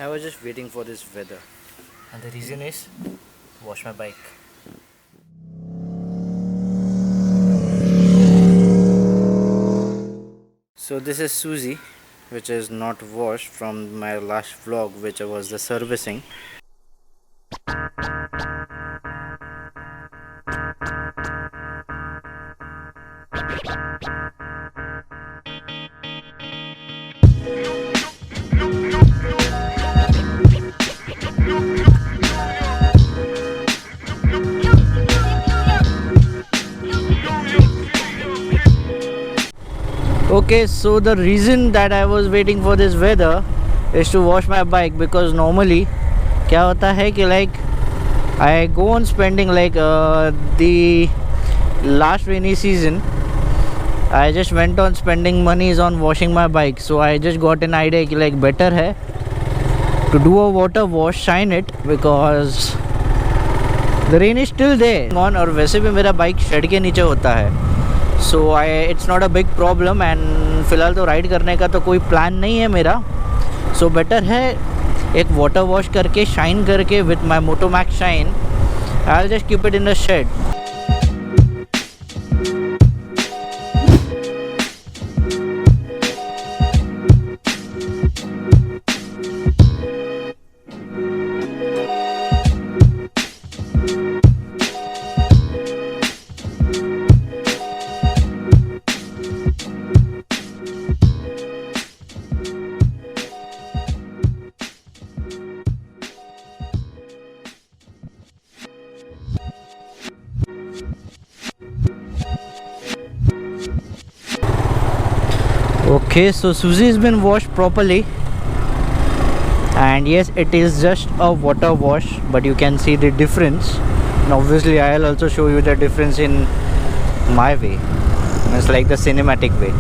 I was just waiting for this weather. And the reason is wash my bike. So this is Suzi, which is not washed from my last vlog, which was the servicing. Okay, so the reason that I was waiting for this weather is to wash my bike, because normally क्या होता है कि like I go on spending like the last rainy season I just went on spending monies on washing my bike, so I just got an idea कि like better है to do a water wash, shine it, because the rain is still there on, और वैसे भी मेरा bike shade के नीचे होता है, so it's not a big problem and फ़िलहाल तो राइड करने का तो कोई प्लान नहीं है मेरा, सो बेटर है एक वाटर वॉश करके शाइन करके with my Moto Max shine I will just keep it in the shade. Okay, so Suzi has been washed properly, and yes, it is just a water wash, but you can see the difference, and obviously I'll also show you the difference in my way. It's like the cinematic way.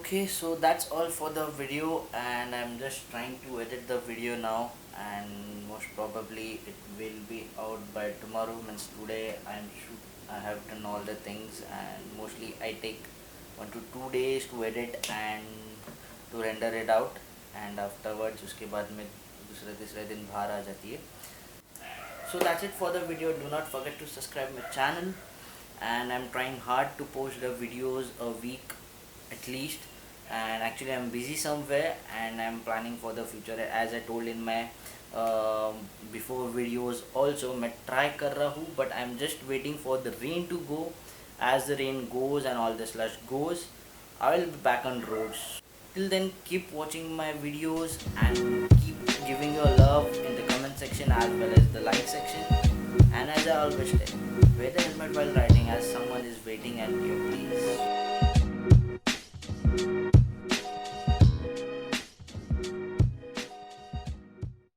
Okay, so that's all for the video, and I'm just trying to edit the video now, and most probably it will be out by tomorrow. Means today I have done all the things, and mostly I take 1 to 2 days to edit and to render it out, and afterwards उसके बाद में दूसरे तीसरे दिन बाहर आ जाती है. So that's it for the video. Do not forget to subscribe my channel, and I'm trying hard to post the videos a week at least, and actually I'm busy somewhere and I'm planning for the future, as I told in my before videos also. मैं try कर रहा हूँ, but I'm just waiting for the rain to go. As the rain goes and all the slush goes, I will be back on roads. Till then, keep watching my videos and keep giving your love in the comment section as well as the like section. And as I always tell, wear the helmet while riding, as someone is waiting at your place.